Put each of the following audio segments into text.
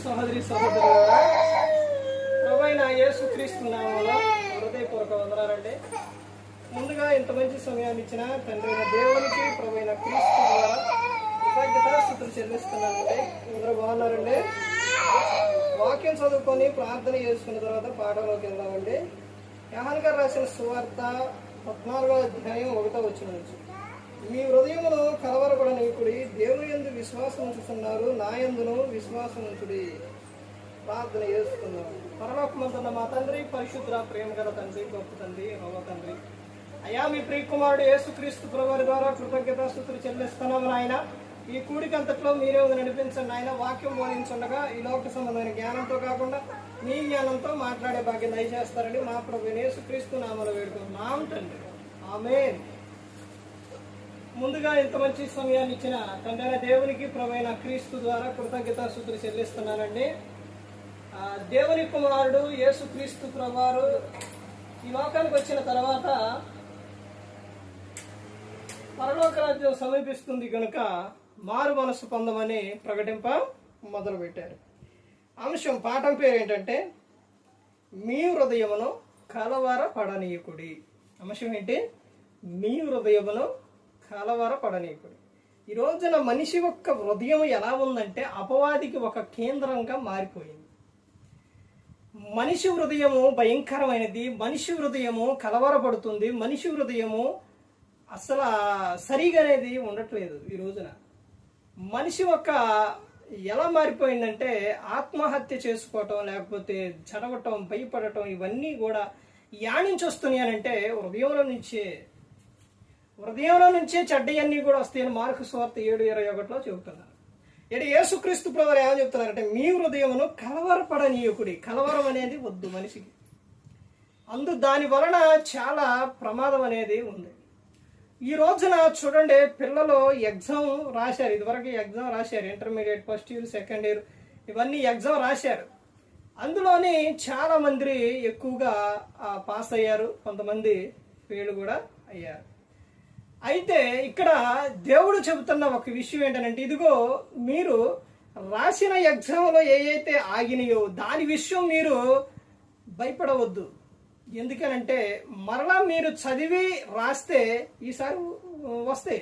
సహోదరి సహోదరులారా, ప్రభువైన యేసుక్రీస్తు నామములో హృదయపూర్వక వందనాలండి. ముందుగా ఇంత మంచి సమయాన్ని ఇచ్చిన తండ్రి అయిన దేవునికి ప్రభువైన క్రీస్తు ద్వారా కృతజ్ఞతాస్తుతులు చెల్లిస్తున్నానండి. అందరూ బాగున్నారండి. వాక్యం చదువుకొని ప్రార్థన చేసుకున్న తర్వాత పాఠంలోకి వెళ్దామండి. యోహాను గారు రాసిన సువార్త 14వ అధ్యాయం 1వ వచనం నుంచి, మీ హృదయమును కలవరపడనీకుడి, దేవుని యందు విశ్వాసం ఉంచుతున్నారు, నా యందును విశ్వాసం ఉంచుడి. ప్రార్థన చేసుకున్నాం. పరలోకమందున్న మా తండ్రి, పరిశుద్ధ ప్రేమ గల తండ్రి, గొప్ప తండ్రి, యెహోవా తండ్రి, అయ్యా మీ ప్రియకుమారుడు యేసుక్రీస్తు ప్రభువారి ద్వారా కృతజ్ఞతాస్తుతులు చెల్లిస్తున్నాము నాయన. ఈ కూడికంతట్లో మీరే నడిపించండి నాయన. వాక్యం బోధించుండగా ఈ లోక సంబంధమైన జ్ఞానంతో కాకుండా మీ జ్ఞానంతో మాట్లాడే భాగ్యం దయచేస్తారని మా ప్రభు యేసుక్రీస్తు నామములో వేడుకుంటున్నాం తండ్రి. ఆమేన్. ముందుగా ఇంత మంచి సమయాన్ని ఇచ్చిన తండ్రి దేవునికి ప్రభువైన క్రీస్తు ద్వారా కృతజ్ఞతాస్తుతులు చెల్లిస్తున్నానండి. దేవుని కుమారుడు యేసుక్రీస్తు ప్రభువారు ఈ లోకానికి వచ్చిన తర్వాత పరలోక రాజ్యం సమీపిస్తుంది కనుక మారు మనసు పొందమని ప్రకటింప మొదలుపెట్టారు. అంశం పాఠం పేరు ఏంటంటే మీ హృదయమును కలవరపడనీయకుడి. అంశం ఏంటి? మీ హృదయమును కలవరపడనీయకుడి. ఈ రోజున మనిషి యొక్క హృదయం ఎలా ఉందంటే అపవాదికి ఒక కేంద్రంగా మారిపోయింది. మనిషి హృదయము భయంకరమైనది. మనిషి హృదయము కలవరపడుతుంది. మనిషి హృదయము అసలు సరిగానేది ఉండట్లేదు. ఈ రోజున మనిషి యొక్క ఎలా మారిపోయిందంటే ఆత్మహత్య చేసుకోవటం, లేకపోతే చదవటం, భయపడటం, ఇవన్నీ కూడా యానించి వస్తున్నాయనంటే హృదయంలో నుంచే చెడ్డయన్నీ కూడా వస్తాయని మార్కు సువార్త 7:21 చెబుతున్నారు. ఇటు యేసుక్రీస్తు ప్రభువారు ఏమని చెప్తున్నారంటే మీ హృదయమును కలవరపడనీయకుడి. కలవరం అనేది వద్దు మనిషికి. దాని వలన చాలా ప్రమాదం అనేది ఉంది. ఈ రోజున చూడండి, పిల్లలు ఎగ్జామ్ రాశారు. ఇదివరకు ఎగ్జామ్ రాశారు. Intermediate, first year, second year, ఇవన్నీ ఎగ్జామ్ రాశారు. అందులోని చాలా మంది ఎక్కువగా పాస్ అయ్యారు, కొంతమంది ఫెయిల్ కూడా అయ్యారు. అయితే ఇక్కడ దేవుడు చెబుతున్న ఒక విషయం ఏంటంటే, ఇదిగో మీరు రాసిన ఎగ్జామ్లో ఏవైతే ఆగినాయో దాని విషయం మీరు భయపడవద్దు. ఎందుకనంటే మరలా మీరు చదివి రాస్తే ఈసారి వస్తాయి.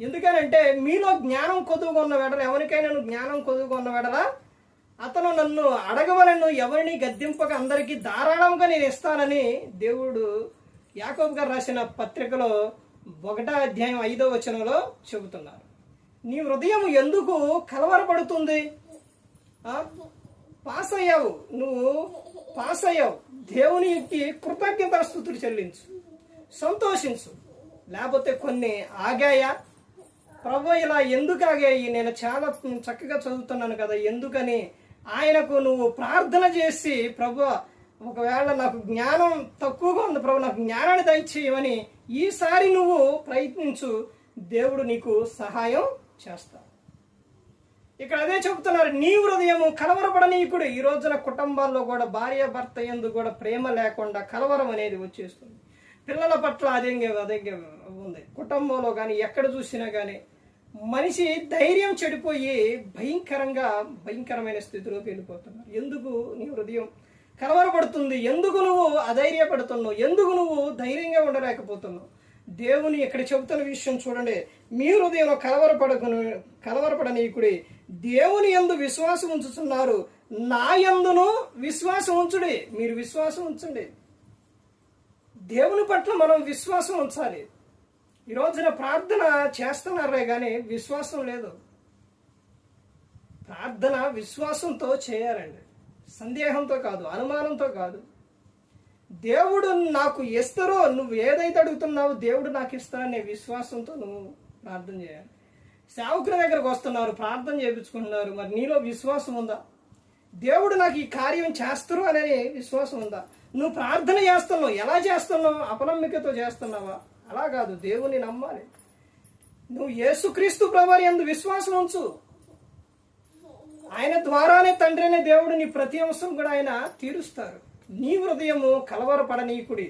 ఎందుకనంటే మీలో జ్ఞానం కొదువుగా ఉన్న వెడల, ఎవరికైనా జ్ఞానం కొదువుగా ఉన్న వెడల అతను నన్ను అడగవలను, ఎవరిని గద్దింపక అందరికీ ధారాళంగా నేను ఇస్తానని దేవుడు యాకోబు గారు రాసిన పత్రికలో 1వ అధ్యాయం 5వ వచనంలో చెబుతున్నారు. నీ హృదయం ఎందుకు కలవరపడుతుంది? పాస్ అయ్యావు, నువ్వు పాస్ అయ్యావు, దేవునికి కృతజ్ఞతాస్తుతులు చెల్లించు, సంతోషించు. లేకపోతే కొన్ని ఆగాయా? ప్రభు ఇలా ఎందుకు ఆగాయి? నేను చాలా చక్కగా చదువుతున్నాను కదా, ఎందుకని ఆయనకు నువ్వు ప్రార్థన చేసి, ప్రభు ఒకవేళ నాకు జ్ఞానం తక్కువగా ఉంది ప్రభు, నాకు జ్ఞానాన్ని దయచేయమని ఈసారి నువ్వు ప్రయత్నించు, దేవుడు నీకు సహాయం చేస్తాడు. ఇక్కడ అదే చెబుతున్నారు, నీ హృదయము కలవరపడనీయకుడు. ఈ రోజున కుటుంబాల్లో కూడా భార్య భర్త యందు కూడా ప్రేమ లేకుండా కలవరం అనేది వచ్చేస్తుంది. పిల్లల పట్ల అదే ఉంది. కుటుంబంలో కానీ ఎక్కడ చూసినా కానీ మనిషి ధైర్యం చెడిపోయి భయంకరమైన స్థితిలోకి వెళ్ళిపోతున్నారు. ఎందుకు నీ హృదయం కలవరపడుతుంది? ఎందుకు నువ్వు అధైర్యపడుతున్నావు? ఎందుకు నువ్వు ధైర్యంగా ఉండలేకపోతున్నావు? దేవుని ఇక్కడ చెబుతున్న విషయం చూడండి, మీ హృదయం కలవరపడనీకుడి, దేవుని యందు విశ్వాసం ఉంచుతున్నారు, నా యందును విశ్వాసం ఉంచుడి. మీరు విశ్వాసం ఉంచండి. దేవుని పట్ల మనం విశ్వాసం ఉంచాలి. ఈ రోజున ప్రార్థన చేస్తున్నారే కానీ విశ్వాసం లేదు. ప్రార్థన విశ్వాసంతో చేయాలండి, సందేహంతో కాదు, అనుమానంతో కాదు. దేవుడు నాకు ఇస్తారో, నువ్వు ఏదైతే అడుగుతున్నావో దేవుడు నాకు ఇస్తారనే విశ్వాసంతో నువ్వు ప్రార్థన చేయాలి. సేవకుల దగ్గరకు వస్తున్నారు, ప్రార్థన చేయించుకుంటున్నారు, మరి నీలో విశ్వాసం ఉందా? దేవుడు నాకు ఈ కార్యం చేస్తారు అనే విశ్వాసం ఉందా? నువ్వు ప్రార్థన చేస్తున్నావు, ఎలా చేస్తున్నావు? అపనమ్మికతో చేస్తున్నావా? అలా కాదు, దేవుని నమ్మాలి. నువ్వు యేసుక్రీస్తు ప్రభువారి యందు విశ్వాసం ఉంచు. ఆయన ద్వారానే తండ్రి అనే దేవుడు నీ ప్రతి అంశం కూడా ఆయన తీరుస్తారు. నీ హృదయము కలవరపడనీకుడి.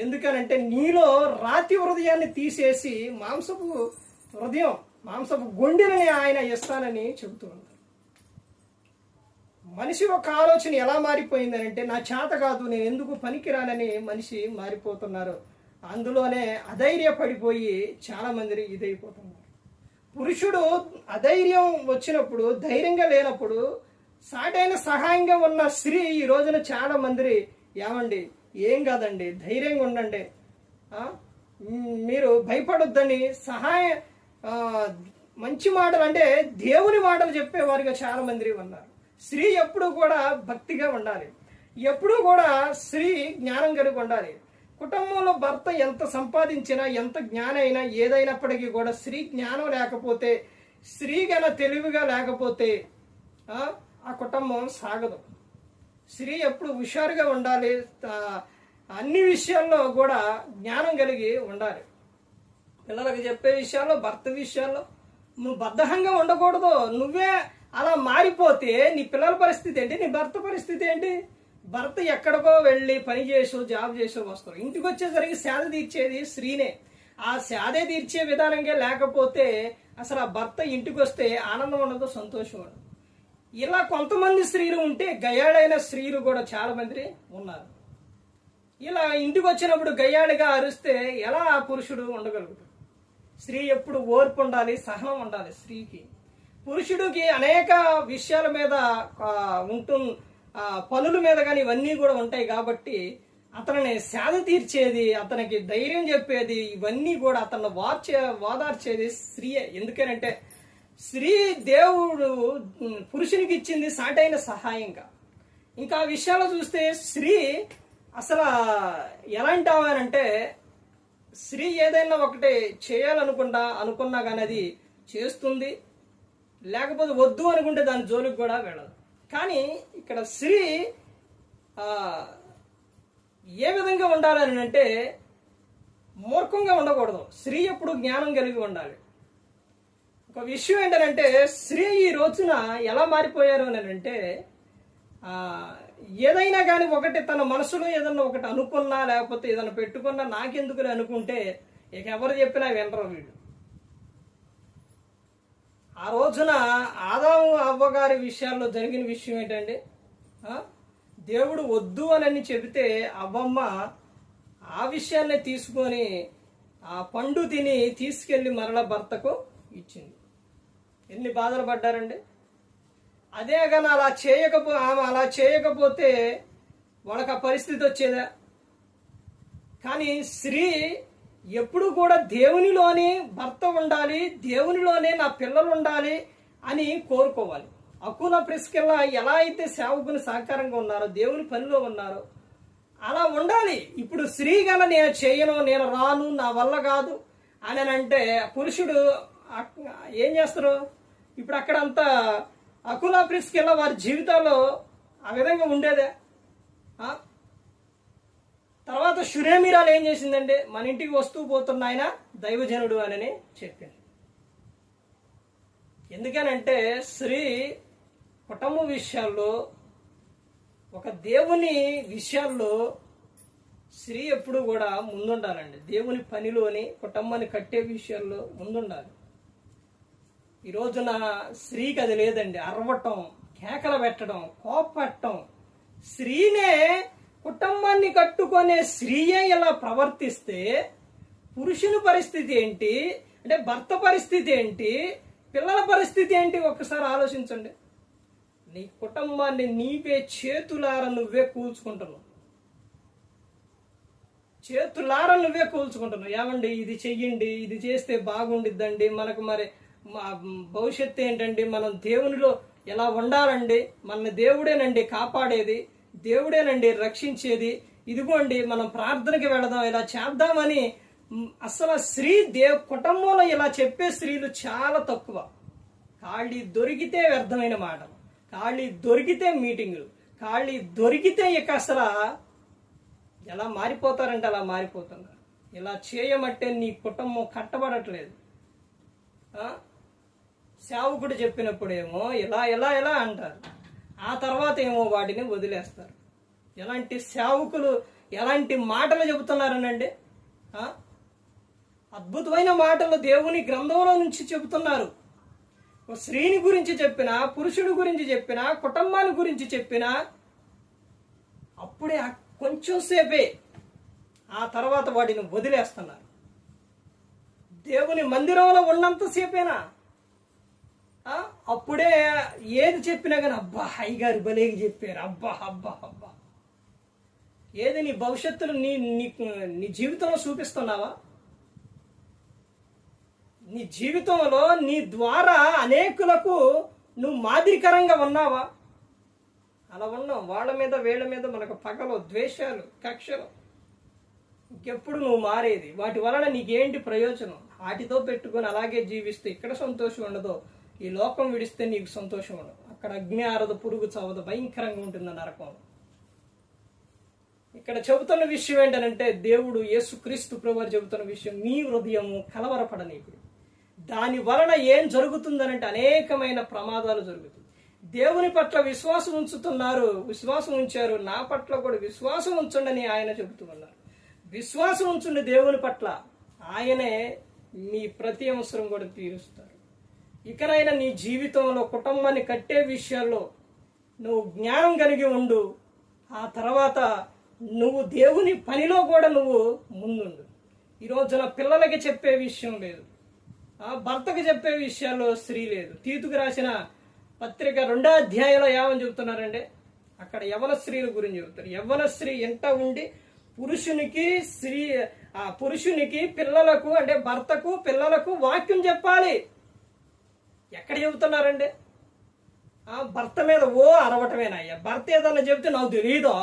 ఎందుకనంటే నీలో రాతి హృదయాన్ని తీసేసి మాంసపు హృదయం, మాంసపు గుండెలని ఆయన ఇస్తానని చెబుతూ ఉంటారు. మనిషి ఒక ఆలోచన ఎలా మారిపోయిందని అంటే, నా చేత కాదు, నేను ఎందుకు పనికిరానని మనిషి మారిపోతున్నారు. అందులోనే అధైర్యపడిపోయి చాలామంది ఇదైపోతున్నారు. పురుషుడు అధైర్యం వచ్చినప్పుడు, ధైర్యంగా లేనప్పుడు సాటైన సహాయంగా ఉన్న స్త్రీ ఈ రోజున చాలా మంది, ఏమండి ఏం కాదండి, ధైర్యంగా ఉండండి, మీరు భయపడొద్దని మంచి మాటలు అంటే దేవుని మాటలు చెప్పేవారుగా చాలా మంది ఉన్నారు. స్త్రీ ఎప్పుడు కూడా భక్తిగా ఉండాలి, ఎప్పుడు కూడా స్త్రీ జ్ఞానం కలిగి ఉండాలి. కుటుంబంలో భర్త ఎంత సంపాదించినా, ఎంత జ్ఞానం అయినా, ఏదైనప్పటికీ కూడా స్త్రీ జ్ఞానం లేకపోతే, స్త్రీ గన తెలివిగా లేకపోతే ఆ కుటుంబం సాగదు. స్త్రీ ఎప్పుడు హుషారుగా ఉండాలి, అన్ని విషయాల్లో కూడా జ్ఞానం కలిగి ఉండాలి. పిల్లలకు చెప్పే విషయాల్లో, భర్త విషయాల్లో నువ్వు బద్ధకంగా ఉండకూడదు. నువ్వే అలా మారిపోతే నీ పిల్లల పరిస్థితి ఏంటి, నీ భర్త పరిస్థితి ఏంటి? భర్త ఎక్కడికో వెళ్ళి పని చేసో జాబ్ చేసో వస్తారు, ఇంటికి వచ్చేసరికి సేద తీర్చేది స్త్రీనే. ఆ సేదే తీర్చే విధానంగా లేకపోతే అసలు ఆ భర్త ఇంటికి వస్తే ఆనందం ఉండదు, సంతోషం ఉండదు. ఇలా కొంతమంది స్త్రీలు ఉంటే, గయ్యాడైన స్త్రీలు కూడా చాలా మంది ఉన్నారు. ఇలా ఇంటికి వచ్చినప్పుడు గయ్యాడిగా అరిస్తే ఎలా ఆ పురుషుడు ఉండగలుగుతాడు? స్త్రీ ఎప్పుడు ఓర్పు ఉండాలి, సహనం ఉండాలి. స్త్రీకి పురుషుడికి అనేక విషయాల మీద పనుల మీద కానీ ఇవన్నీ కూడా ఉంటాయి కాబట్టి అతనిని సేద తీర్చేది, అతనికి ధైర్యం చెప్పేది, ఇవన్నీ కూడా అతన్ని ఓదార్చేది స్త్రీయే. ఎందుకనంటే స్త్రీ దేవుడు పురుషునికి ఇచ్చింది సాటైన సహాయంగా. ఇంకా ఆ విషయాలు చూస్తే స్త్రీ అసలు ఎలాంటి ఆమెనంటే, స్త్రీ ఏదైనా ఒకటి అనుకున్నా కానీ అది చేస్తుంది, లేకపోతే వద్దు అనుకుంటే దాని జోలికి కూడా వెళ్ళదు. కానీ ఇక్కడ స్త్రీ ఏ విధంగా ఉండాలని అంటే, మూర్ఖంగా ఉండకూడదు. స్త్రీ ఎప్పుడు జ్ఞానం కలిగి ఉండాలి. ఒక విషయం ఏంటంటే, స్త్రీ ఈ రోజున ఎలా మారిపోయారు అని అంటే, ఏదైనా కానీ ఒకటి తన మనసులో ఏదన్నా ఒకటి అనుకున్నా, లేకపోతే ఏదైనా పెట్టుకున్నా నాకెందుకులే అనుకుంటే ఇక ఎవరు చెప్పినా వినరు వీళ్ళు. ఆ రోజున ఆదాము అవ్వగారి విషయాల్లో జరిగిన విషయం ఏంటంటే, దేవుడు వద్దు అని చెబితే అవ్వమ్మ ఆ విషయాన్ని తీసుకొని ఆ పండు తిని తీసుకెళ్లి మరలా భర్తకు ఇచ్చింది. ఎన్ని బాధలు పడ్డారండి. అదే కానీ ఆమె అలా చేయకపోతే వాళ్ళకి ఆ పరిస్థితి వచ్చేదా? కానీ స్త్రీ ఎప్పుడు కూడా దేవునిలోనే భర్త ఉండాలి, దేవునిలోనే నా పిల్లలు ఉండాలి అని కోరుకోవాలి. అకుల ప్రిస్కిల్లా ఎలా అయితే సేవకుని సహకారంగా ఉన్నారో, దేవుని పనిలో ఉన్నారో అలా ఉండాలి. ఇప్పుడు స్త్రీ గల నేను చేయను, నేను రాను, నా వల్ల కాదు అని అంటే పురుషుడు ఏం చేస్తారు? ఇప్పుడు అక్కడంతా అకుల ప్రిస్కిల్లా వారి జీవితాల్లో ఆ విధంగా ఉండేదే. తర్వాత షురేమీరాలు ఏం చేసిందంటే, మన ఇంటికి వస్తూ పోతున్న ఆయన దైవజనుడు అని చెప్పింది. ఎందుకనంటే స్త్రీ కుటుంబ విషయాల్లో, ఒక దేవుని విషయాల్లో స్త్రీ ఎప్పుడు కూడా ముందుండాలండి. దేవుని పనిలోని, కుటుంబాన్ని కట్టే విషయాల్లో ముందుండాలి. ఈ రోజున స్త్రీకి అది లేదండి. అరవటం, కేకలు పెట్టడం, కోపట్టడం. స్త్రీనే కుటుంబాన్ని కట్టుకునే స్త్రీయే ఇలా ప్రవర్తిస్తే పురుషుని పరిస్థితి ఏంటి అంటే, భర్త పరిస్థితి ఏంటి, పిల్లల పరిస్థితి ఏంటి? ఒక్కసారి ఆలోచించండి. నీ కుటుంబాన్ని నీవే చేతులారా నువ్వే కూల్చుకుంటున్నావు. ఏమండి ఇది చెయ్యండి, ఇది చేస్తే బాగుండిద్దండి, మనకు మరి భవిష్యత్తు ఏంటండి, మనం దేవునిలో ఎలా ఉండాలండి, మన దేవుడేనండి కాపాడేది, దేవుడేనండి రక్షించేది, ఇదిగోండి మనం ప్రార్థనకి వెళదాం, ఇలా చేద్దామని అసలు కుటుంబంలో ఇలా చెప్పే స్త్రీలు చాలా తక్కువ. ఖాళీ దొరికితే వ్యర్థమైన మాటలు, ఖాళీ దొరికితే మీటింగులు, ఖాళీ దొరికితే ఇక అసలు ఎలా మారిపోతారంటే అలా మారిపోతున్నారు. ఇలా చేయమంటే నీ కుటుంబం కట్టబడట్లేదు. సేవకుడు చెప్పినప్పుడేమో ఇలా ఇలా ఇలా అంటారు, ఆ తర్వాత ఏమో వాటిని వదిలేస్తారు. ఎలాంటి సేవకులు ఎలాంటి మాటలు చెబుతున్నారనండి. అద్భుతమైన మాటలు దేవుని గ్రంథంలో నుంచి చెబుతున్నారు. ఓ స్త్రీని గురించి చెప్పినా, పురుషుడి గురించి చెప్పినా, కుటుంబాన్ని గురించి చెప్పినా అప్పుడే కొంచెం సేపే, ఆ తర్వాత వాటిని వదిలేస్తున్నారు. దేవుని మందిరంలో ఉన్నంతసేపేనా? అప్పుడే ఏది చెప్పినా కానీ అబ్బా అయ్యగారు భలేకి చెప్పారు, అబ్బా అబ్బా అబ్బా. ఏది నీ భవిష్యత్తులో నీ జీవితంలో చూపిస్తున్నావా? నీ జీవితంలో నీ ద్వారా అనేకులకు నువ్వు మాదిరికరంగా ఉన్నావా? అలా ఉన్నాం. వాళ్ళ మీద వీళ్ళ మీద మనకు పగలు, ద్వేషాలు, కక్షలు. ఇంకెప్పుడు నువ్వు మారేది? వాటి వలన నీకేంటి ప్రయోజనం? వాటితో పెట్టుకొని అలాగే జీవిస్తే ఇక్కడ సంతోషం ఉండదు, ఈ లోకం విడిస్తే నీకు సంతోషం ఉండదు. అక్కడ అగ్ని ఆరదు, పురుగు చావదు, భయంకరంగా ఉంటుంది నరకం. ఇక్కడ చెబుతున్న విషయం ఏంటంటే, దేవుడు యేసుక్రీస్తు ప్రభువు చెబుతున్న విషయం, మీ హృదయము కలవరపడనీకుడి. దాని వలన ఏం జరుగుతుందనంటే అనేకమైన ప్రమాదాలు జరుగుతుంది. దేవుని పట్ల విశ్వాసం ఉంచుతున్నారు, విశ్వాసం ఉంచారు, నా పట్ల కూడా విశ్వాసం ఉంచండి ఆయన చెబుతూ ఉన్నారు. విశ్వాసం ఉంచండి దేవుని పట్ల, ఆయనే మీ ప్రతి అవసరం కూడా తీరుస్తారు. ఇకనైనా నీ జీవితంలో కుటుంబాన్ని కట్టే విషయాల్లో నువ్వు జ్ఞానం కలిగి ఉండు. ఆ తర్వాత నువ్వు దేవుని పనిలో కూడా నువ్వు ముందుండు. ఈరోజున పిల్లలకి చెప్పే విషయం లేదు, భర్తకు చెప్పే విషయాల్లో స్త్రీ లేదు. తీతుకు రాసిన పత్రిక 2వ అధ్యాయంలో ఏమని చెబుతున్నారంటే, అక్కడ యవ్వన స్త్రీల గురించి చెబుతారు. యవ్వన స్త్రీ ఎంట ఉండి పురుషునికి పిల్లలకు అంటే భర్తకు పిల్లలకు వాక్యం చెప్పాలి. ఎక్కడ చెబుతున్నారండి? భర్త మీద అరవటమేనయ్యా. భర్త ఏదన్నా చెబితే నాకు తెలియదో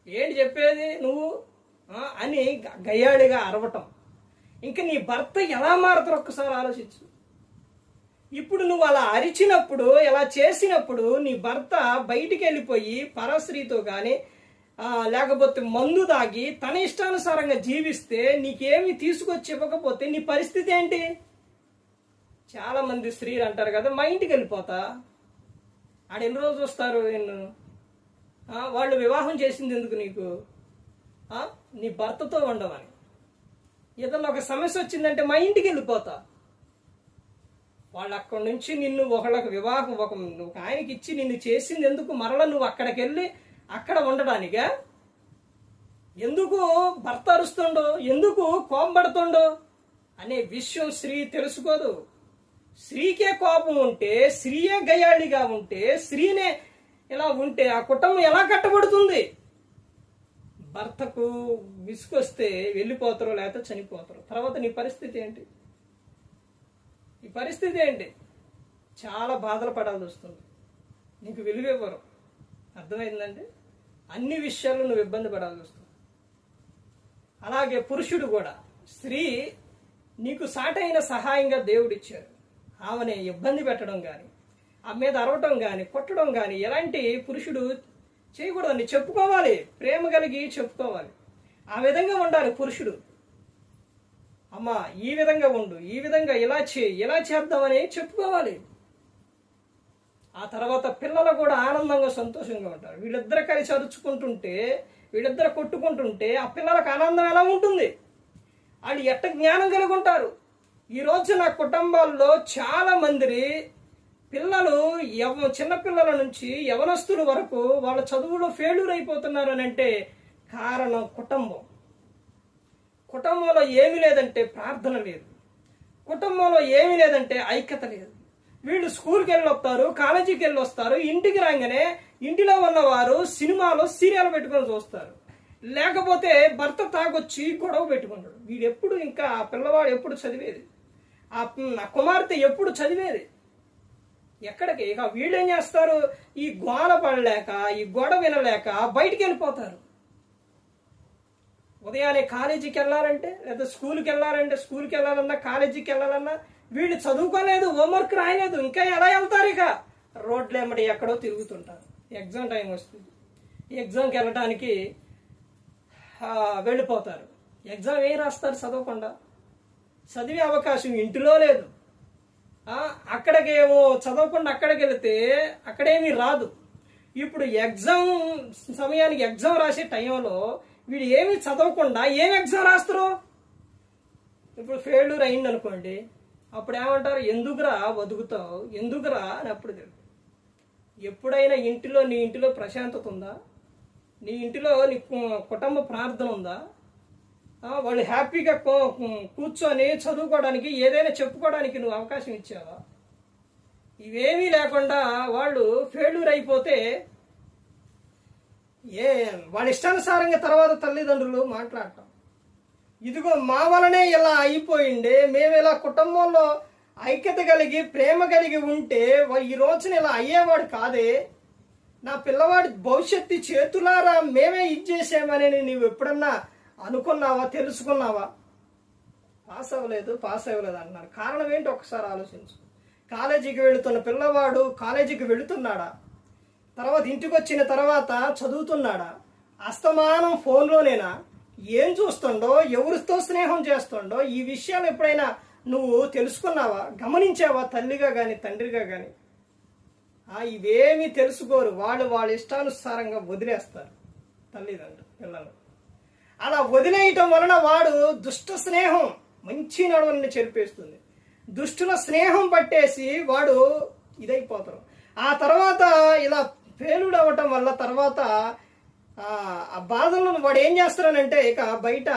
ఏంటి చెప్పేది నువ్వు అని గయ్యాడిగా అరవటం. ఇంకా నీ భర్త ఎలా మారుతారు ఒక్కసారి ఆలోచించు. ఇప్పుడు నువ్వు అలా అరిచినప్పుడు, ఎలా చేసినప్పుడు నీ భర్త బయటికి వెళ్ళిపోయి పరస్త్రీతో కానీ లేకపోతే మందు తాగి తన ఇష్టానుసారంగా జీవిస్తే, నీకేమి తీసుకొచ్చి ఇవ్వకపోతే నీ పరిస్థితి ఏంటి? చాలా మంది స్త్రీలు అంటారు కదా, మా ఇంటికి వెళ్ళిపోతా. ఆడ ఎన్ని రోజులు చూస్తారు నిన్ను? వాళ్ళు వివాహం చేసింది ఎందుకు నీకు? నీ భర్తతో ఉండవని. ఏదన్నా ఒక సమస్య వచ్చిందంటే మా ఇంటికి వెళ్ళిపోతా. వాళ్ళు అక్కడి నుంచి నిన్ను ఒకళ్ళకి వివాహం ఒక ఆయనకి ఇచ్చి నిన్ను చేసింది ఎందుకు? మరలా నువ్వు అక్కడికి వెళ్ళి అక్కడ ఉండడానికా? ఎందుకు భర్త అరుస్తుండో, ఎందుకు కోపపడుతుండో అనే విషయం స్త్రీ తెలుసుకోదు. స్త్రీకే కోపం ఉంటే, స్త్రీయే గయ్యాళిగా ఉంటే, స్త్రీనే ఇలా ఉంటే ఆ కుటుంబం ఎలా కట్టబడుతుంది? భర్తకు విసుకొస్తే వెళ్ళిపోతారో లేకపోతే చనిపోతారు. తర్వాత నీ పరిస్థితి ఏంటి? ఈ పరిస్థితి ఏంటి? చాలా బాధలు పడాల్సి వస్తుంది. నీకు విలువ ఇవ్వరు. అర్థమైందండి? అన్ని విషయాల్లో నువ్వు ఇబ్బంది పడాల్సి వస్తుంది. అలాగే పురుషుడు కూడా, స్త్రీ నీకు సాటైన సహాయంగా దేవుడిచ్చారు. ఆమెని ఇబ్బంది పెట్టడం కానీ, ఆమె మీద అరవటం కానీ, కొట్టడం కానీ ఎలాంటి పురుషుడు చేయకూడదని చెప్పుకోవాలి. ప్రేమ కలిగి చెప్పుకోవాలి. ఆ విధంగా ఉండాలి పురుషుడు. అమ్మా ఈ విధంగా ఉండు, ఈ విధంగా ఇలా ఇలా చేద్దామని చెప్పుకోవాలి. ఆ తర్వాత పిల్లలు కూడా ఆనందంగా సంతోషంగా ఉంటారు. వీళ్ళిద్దరు కలిసి అరుచుకుంటుంటే, వీళ్ళిద్దరు కొట్టుకుంటుంటే ఆ పిల్లలకు ఆనందం ఎలా ఉంటుంది? వాళ్ళు ఎట్ట జ్ఞానం కలిగి ఉంటారు? ఈరోజు నా కుటుంబాల్లో చాలా మంది పిల్లలు చిన్నపిల్లల నుంచి యవనస్తుల వరకు వాళ్ళ చదువులో ఫెయిల్యూర్ అయిపోతున్నారు అని అంటే కారణం కుటుంబం. కుటుంబంలో ఏమీ లేదంటే ప్రార్థన లేదు, కుటుంబంలో ఏమీ లేదంటే ఐక్యత లేదు. వీళ్ళు స్కూల్కి వెళ్ళి వస్తారు, కాలేజీకి వెళ్ళి వస్తారు, ఇంటికి రాగానే ఇంటిలో ఉన్నవారు సినిమాలో సీరియల్ పెట్టుకొని చూస్తారు, లేకపోతే భర్త తాగొచ్చి గొడవ పెట్టుకుంటాడు. వీడు ఎప్పుడు ఇంకా ఆ పిల్లవాడు ఎప్పుడు చదివేది? ఆ కుమార్తె ఎప్పుడు చదివేది? ఎక్కడికి? ఇక వీళ్ళు ఏం చేస్తారు? ఈ గోల పడలేక, ఈ గొడవ వినలేక బయటికి వెళ్ళిపోతారు. ఉదయాన్నే కాలేజీకి వెళ్ళాలంటే, లేదా స్కూల్కి వెళ్ళాలన్నా కాలేజీకి వెళ్ళాలన్నా వీళ్ళు చదువుకోలేదు, హోంవర్క్ రాయలేదు, ఇంకా ఎలా వెళ్తారు? ఇక రోడ్లు ఎమ్మడి ఎక్కడో తిరుగుతుంటారు. ఎగ్జామ్ టైం వస్తుంది, ఎగ్జామ్కి వెళ్ళడానికి వెళ్ళిపోతారు. ఎగ్జామ్ ఏం రాస్తారు? చదవకుండా. చదివే అవకాశం ఇంటిలో లేదు. అక్కడికేమో చదవకుండా అక్కడికి వెళితే అక్కడేమీ రాదు. ఇప్పుడు ఎగ్జామ్ సమయానికి ఎగ్జామ్ రాసే టైంలో వీడు ఏమీ చదవకుండా ఏం ఎగ్జామ్ రాస్తారు? ఇప్పుడు ఫెయిల్యూర్ అయింది అనుకోండి, అప్పుడు ఏమంటారు, ఎందుకురా బతుకుతావు, ఎందుకురా అని అప్పుడు తెలుసు. ఎప్పుడైనా నీ ఇంటిలో ప్రశాంతత ఉందా? నీ ఇంటిలో నీ కుటుంబ ప్రార్థన ఉందా? వాళ్ళు హ్యాపీగా కూర్చొని చదువుకోవడానికి, ఏదైనా చెప్పుకోవడానికి నువ్వు అవకాశం ఇచ్చావా? ఇవేమీ లేకుండా వాళ్ళు ఫెయిల్యూర్ అయిపోతే వాళ్ళ ఇష్టానుసారంగా తర్వాత తల్లిదండ్రులు మాట్లాడటం, ఇదిగో మా వలనే ఇలా అయిపోయింది, మేము ఇలా కుటుంబంలో ఐక్యత కలిగి ప్రేమ కలిగి ఉంటే ఈ రోజున ఇలా అయ్యేవాడు కాదే, నా పిల్లవాడి భవిష్యత్తు చేతులారా మేమే ఇచ్చేసామని నీవు ఎప్పుడన్నా అనుకున్నావా, తెలుసుకున్నావా? పాస్ అవ్వలేదు అన్నారు. కారణం ఏంటి ఒకసారి ఆలోచించు. కాలేజీకి వెళుతున్న పిల్లవాడు కాలేజీకి వెళుతున్నాడా? తర్వాత ఇంటికి వచ్చిన తర్వాత చదువుతున్నాడా? అస్తమానం ఫోన్లోనేనా? ఏం చూస్తుండో, ఎవరితో స్నేహం చేస్తుండో, ఈ విషయాలు ఎప్పుడైనా నువ్వు తెలుసుకున్నావా, గమనించావా? తల్లిగా కానీ తండ్రిగా కానీ ఇవేమీ తెలుసుకోరు. వాళ్ళ ఇష్టానుసారంగా వదిలేస్తారు తల్లిదండ్రులు పిల్లలు. అలా వదిలేయటం వలన వాడు దుష్ట స్నేహం మంచి నడవని చెరిపేస్తుంది. దుష్టుల స్నేహం పట్టేసి వాడు ఇదైపోతారు. ఆ తర్వాత ఇలా ఫెయిల్యూర్ అవ్వటం వల్ల తర్వాత ఆ బాధలను వాడు ఏం చేస్తారనంటే, ఇక బయట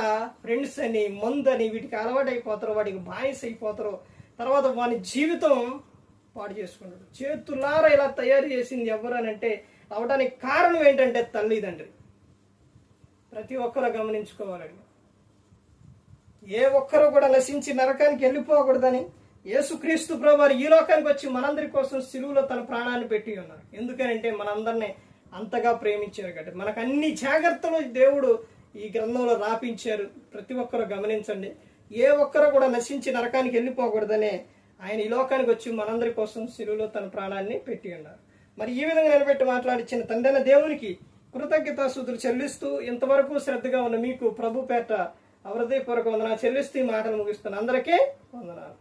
ఫ్రెండ్స్ అని, మందని వీటికి అలవాటు అయిపోతారు, వాడికి బానిస అయిపోతారు. తర్వాత వాని జీవితం పాడు చేసుకుంటాడు. చేతులారా ఇలా తయారు చేసింది ఎవరు అనంటే అవడానికి కారణం ఏంటంటే తల్లిదండ్రి. ప్రతి ఒక్కరూ గమనించుకోవాలండి. ఏ ఒక్కరూ కూడా నశించి నరకానికి వెళ్ళిపోకూడదని యేసుక్రీస్తు ప్రభువారు ఈ లోకానికి వచ్చి మనందరి కోసం సిలువలో తన ప్రాణాన్ని పెట్టి ఉన్నారు. ఎందుకనంటే మనందరినీ అంతగా ప్రేమించారు కాబట్టి. మనకు అన్ని జాగ్రత్తలు దేవుడు ఈ గ్రంథంలో రాపించారు. ప్రతి ఒక్కరూ గమనించండి. ఏ ఒక్కరూ కూడా నశించి నరకానికి వెళ్ళిపోకూడదనే ఆయన ఈ లోకానికి వచ్చి మనందరి కోసం సిలువలో తన ప్రాణాన్ని పెట్టి ఉన్నారు. మరి ఈ విధంగా నిలబెట్టి మాట్లాడించిన తండ్రి దేవునికి కృతజ్ఞతాస్తుతులు చెల్లిస్తూ ఇంతవరకు శ్రద్ధగా ఉన్న మీకు ప్రభు పేట హృదయపూర్వక వందనాలు చెల్లిస్తూ ఈ మాటలు ముగిస్తున్నాను. అందరికీ వందనాలు.